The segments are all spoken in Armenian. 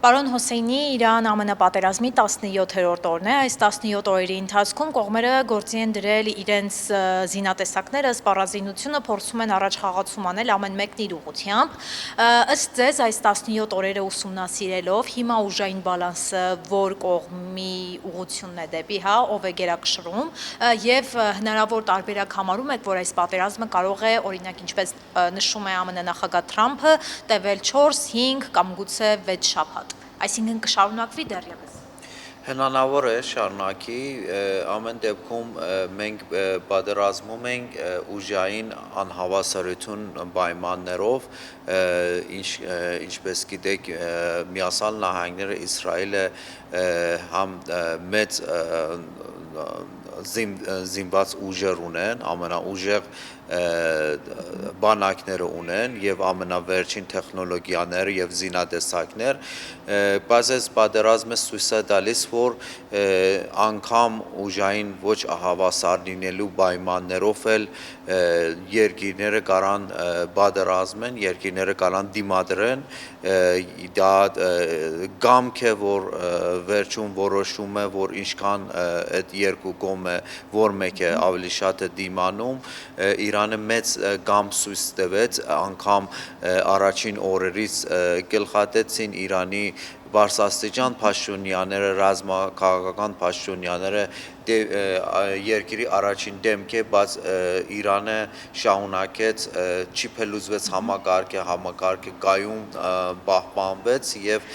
Պարոն Հոսեյնի, Իրան ԱՄՆ-պատերազմի 17-րդ օրն է, այս 17 օրերի ընթացքում կողմերը գործի են դրել իրենց զինատեսակները, սպառազինությունը, փորձում են առաջ խաղացում անել ամեն մեկն իր ուղղությամբ։ Ըստ ձեզ այս 17 օրերը ուսումնասիրելով, հիմա ուժային բալանսը որ կողմի ուղղությունն է դեպի, հա, ով է գերակշռում, եւ հնարավոր տարբերակ համարում եք, որ այս պատերազմը կարող է, օրինակ, ինչպես նշում է ԱՄՆ նախագահ Թրամփը, տևել 4, 5 կամ գուցե 6 շաբաթ։ Այսինքն կշարունակվի դեռևս։ Հնարավոր է շարունակի, ամեն դեպքում մենք պատերազմում ենք ուժային անհավասարություն պայմաններով, ինչպես գիտեք, Միացյալ Նահանգները, Իսրայելը համ մեծ զինված ուժեր ունեն, ամենաուժեղ բանակները ունեն եւ ամենավերջին տեխնոլոգիաները եւ զինատեսակներ, բայց այս պատերազմը ցույց է տալիս, որ անգամ ուժային ոչ հավասար լինելու պայմաններով էլ երկիրները կարան պատերազմեն, երկիրները կարան դիմադրեն, դա գամք է, որ վերջում որոշում է, որ ինչքան այդ երկու կողմը որ մեկը ավելի շատ է դիմանում, Իրանը մեծ գամք ցույց տվեց, անգամ առաջին օրերից գլխատեցին Իրանի բարձրաստիճան փաշտոնյաները, ռազմաքաղաքական փաշտոնյաները երկրի առաջին դեմք է, բայց Իրանը շահունակեց, չի փլուզվեց համակարգը կայուն պահպանվեց եւ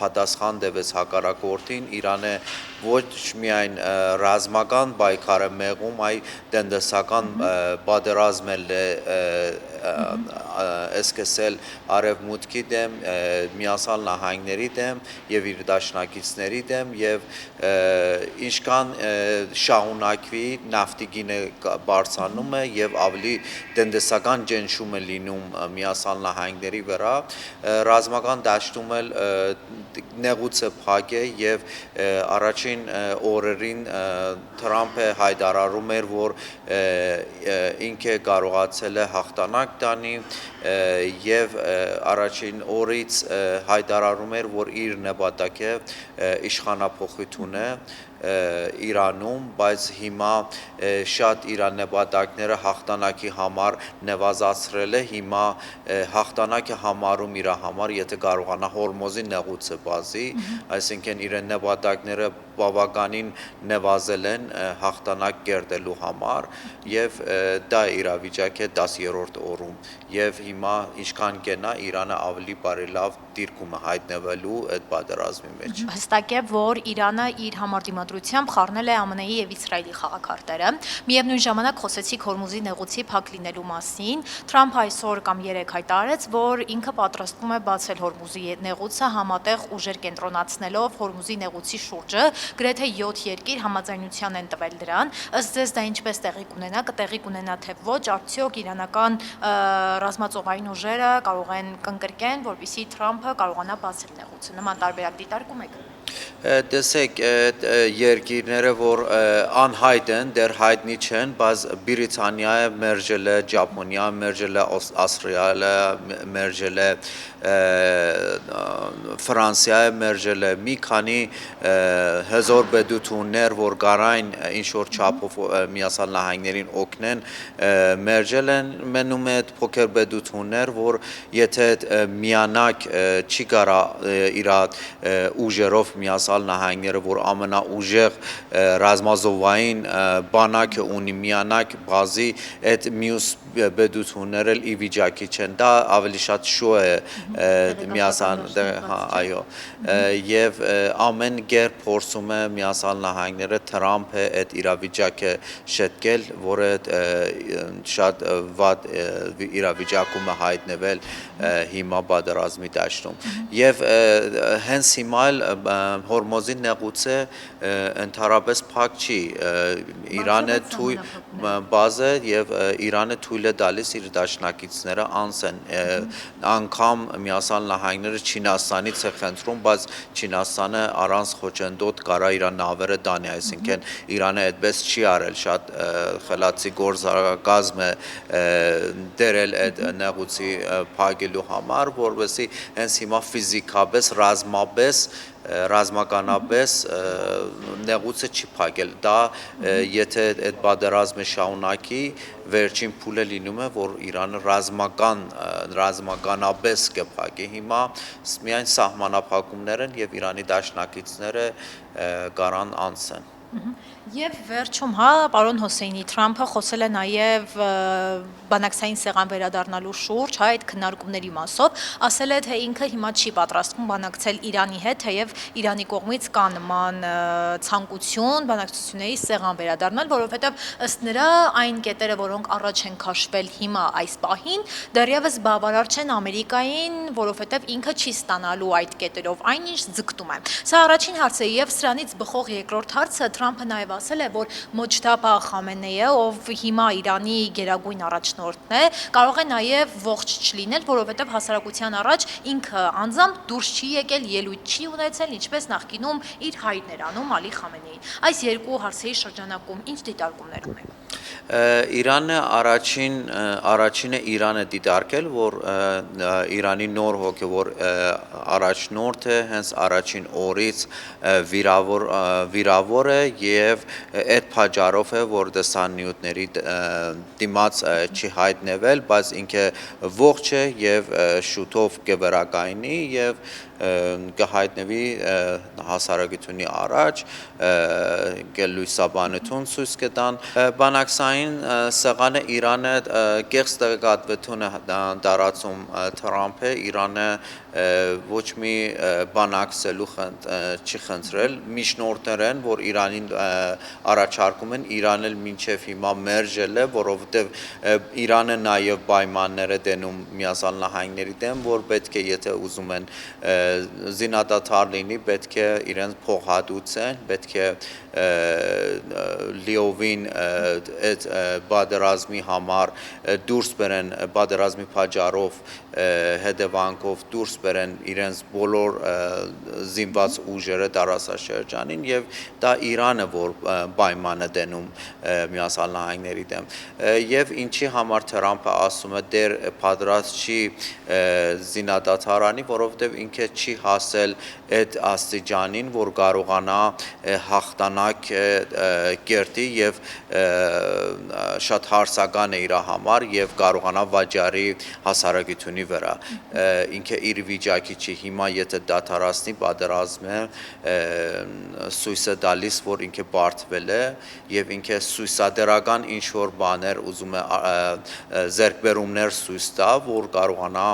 պատասխան տվեց հակառակորդին, Իրանը ոչ միայն ռազմական պայքարը մեղում, այլ տնտեսական պատերազմ է սկսել արևմուտքի դեմ, Միացյալ Նահանգների դեմ եւ իր դաշնակիցների դեմ եւ ինչքան շահունակվի նավթի գինը բարձրանում է եւ ավելի տնտեսական ճնշում է լինում Միացյալ Նահանգների վրա, ռազմական դաշտում էլ նեղուցը փակ է եւ առաջին օրերին Թրամփը հայտարարում էր, որ ինքը կարողացել է հաղթանակ տանի եւ առաջին օրից հայտարարում էր, որ իր նպատակը իշխանափոխություն է Իրանում, բայց հիմա շատ իր նպատակները հաղթանակի համար նվազացրել է, հիմա հաղթանակը համարում իր համար, եթե կարողանա Հորմոզի նեղուցը բացի, այսինքն իր նպատակները բավականին նվազել են հաղթանակ կերտելու համար եւ դա իրավիճակ է 10-րդ օրում եւ հիմա ինչքան կենա Իրանը ավելի բարելավ դիրքում է հայտնվելու այդ պատերազմի մեջ։ Հստակ է, որ Իրանը իր համարտիմադրությամբ խառնել է ԱՄՆ-ի եւ Իսրայելի խաղաքարտերը։ Միևնույն ժամանակ խոսեցիք Հորմուզի նեղուցի փակ լինելու մասին։ Թրամփը այսօր կամ երեկ հայտարարեց, որ ինքը պատրաստվում է բացել Հորմուզի նեղուցը համատեղ ուժեր կենտրոնացնելով Հորմուզի նեղուցի շուրջը, գրեթե 7 երկիր համաձայնության են տվել դրան։ Ըստ ձեզ դա ինչպես տեղի կունենա, կտեղի կունենա թե ոչ, արդյոք իրանական ռազմածովային ուժերը կարող են կընկրկեն, որպեսզի Թրամփը կարողանա բացել նեղուցը։ Նման տարբերակ դիտարկում եք։ Տեսեք, երկիրները, որ անհայտ են, դեռ հայտնի չեն, բայց Բրիտանիայը մերժել է, Ճապոնիան մերժել է, Ավստրիան մերժել է, Ֆրանսիայը մերժել է, մի քանի հզոր պետություններ, որ գարային ինչ-որ չափով Միացյալ Նահանգներին օգնեն, մերժել են, մնում է այդ փոքր պետություններ, որ եթե միանակ չի կարա իր ուժերով Միացյալ Նահանգները, որ ամենաուժեղ ռազմազովային բանակը ունի միանակ բազի, այդ մյուս պետությունները ի վիճակի չեն, դա ավելի շատ շո է Միացյալ, այո, եւ ամեն կերպ փորձում է Միացյալ Նահանգները Թրամփը այդ իրավիճակը շտկել, որը շատ վատ իրավիճակում է հայտնվել հիմա պատերազմի դաշտում եւ հենց հիմա Հորմոզի նեղուցը ընդհանրապես փակ չի, Իրանը բազը եւ Իրանը թույլ է տալիս իր դաշնակիցները անցեն, անգամ Միացյալ Նահանգները Չինաստանից այլևս է խնդրում, բայց Չինաստանը առանց խոչընդոտ կարա իր նավերը դանի, այսինքն Իրանը այդպես չի արել, շատ խելացի գործարքազմ է դերել այդ նեղուցի փակելու համար, որովհետեւ հենց հիմա ֆիզիկապես, ռազմականապես նեղուցը չի փակել, դա եթե այդ պատերազմը շարունակի, վերջին փուլը լինում է, որ Իրանը ռազմականապես կփակի, հիմա միայն սահմանափակումներ են եւ Իրանի դաշնակիցները կարան անցեն։ Եվ վերջում, պարոն Հոսեյնի, Թրամփը խոսել է նաև բանակցային սեղան վերադառնալու շուրջ, այդ քննարկումների մասով, ասել է, թե ինքը հիմա չի պատրաստվում բանակցել Իրանի հետ, թեև Իրանի կողմից կա նման ցանկություն բանակցությունների սեղան վերադառնալ, որովհետև ըստ նրա այն կետերը, որոնք առաջ են քաշվել հիմա այս պահին, դեռևս բավարար չեն Ամերիկային, որովհետև ինքը չի ստանալու այդ կետերով այնինչ ձգտում է։ Սա առաջին հարցը է, եւ սրանից բխող երկրորդ հարցը Թրամփը նաև ասել է, որ Մոջթաբա Խամենեյը, ով հիմա Իրանի գերագույն առաջնորդն է, կարող է նաև ողջ չլինել, որովհետև հասարակության առաջ ինքը անձամբ դուրս չի եկել, ելույթ չի ունեցել, ինչպես նախկինում իր հայրն էր անում Ալի Խամենեին։ Այս երկու հարցերի շրջանակում ինչ դիտարկումներ ունեք։ Իրանը առաջինը Իրանը դիտարկել, որ Իրանի նոր հոգևոր առաջնորդը հենց առաջին օրից վիրավոր է եւ այդ պատճառով է, որ դեսանյութների դիմաց չի հայտնվել, բայց ինքը ողջ է եւ շուտով կվերակայնի եւ կհայտնվի հասարակությունի առաջ լույսաբանություն ցույց կտան բանակցային սեղանը Իրանը կեղծ տեղեկատվություն է տարածում Թրամփը Իրանը ոչ մի բանակցելու չի խնդրել միջնորդներ են որ Իրանին առաջարկում են Իրանն էլ մինչև հիմա մերժել է որովհետև Իրանը նաև պայմաններ է դնում Միացյալ Նահանգների դեմ որ պետք է եթե ուզում են զինադադար լինի պետք է իրենց փոխհատուցեն պետք է լիովին այդ բادرազմի համար դուրս բերեն բادرազմի պատճառով հետևանքով դուրս բերեն իրենց բոլոր զինված ուժերը տարածաշրջանին եւ դա Իրանը որ պայման է դնում Միացյալ Նահանգների դեմ եւ ինչի համար Թրամփը ասում է դեր պատրաստ չի զինադադարանի որովհետեւ ինքը չի հասել այդ աստիճանին որ կարողանա հաղթանակ կերտի եւ շատ հարցական է իր համար եւ կարողանա վաճառի հասարակությունի վրա ինքը իր վիճակի չի հիմա եթե դադարացնի պատերազմը սույսը տալիս որ ինքը բարդվել է եւ ինքը սույսադերական ինչ որ բաներ ուզում է ձեռքբերումներ սույս տա որ կարողանա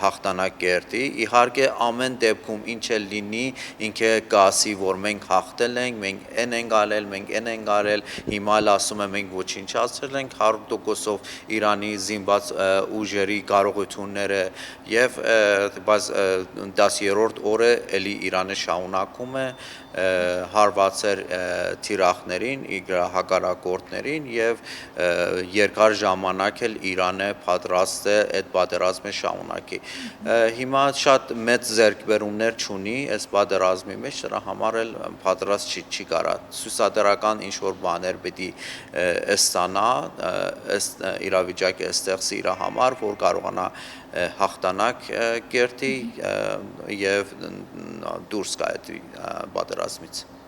հաղթանակ կերտի իհարկե ամեն դեպքում ինչ էլ լինի ինքը կասի որ մենք հաղթել ենք մենք են ենք արել մենք են ենք արել հիմա էլ ասում եմ մենք ոչնչացրել ենք 100%-ով Իրանի զինված ուժերի կարողությունները եւ բայց 10-րդ օրը էլի Իրանը շարունակում է հարվածեր թիրախներին իր հակառակորդներին եւ երկար ժամանակ էլ Իրանը պատրաստ է այդ պատերազմը շարունակի հիմա շատ մեծ ձեռքբերումներ չունի այս պատերազմի մեջ դրա համար էլ պատրաստ չի կարա սուսադարական ինչ որ բաներ պիտի ստանա իրավիճակը ստեղծի իր համար որ կարողանա հաղթանակ կերտի եւ դուրս գա այդ պատերազմից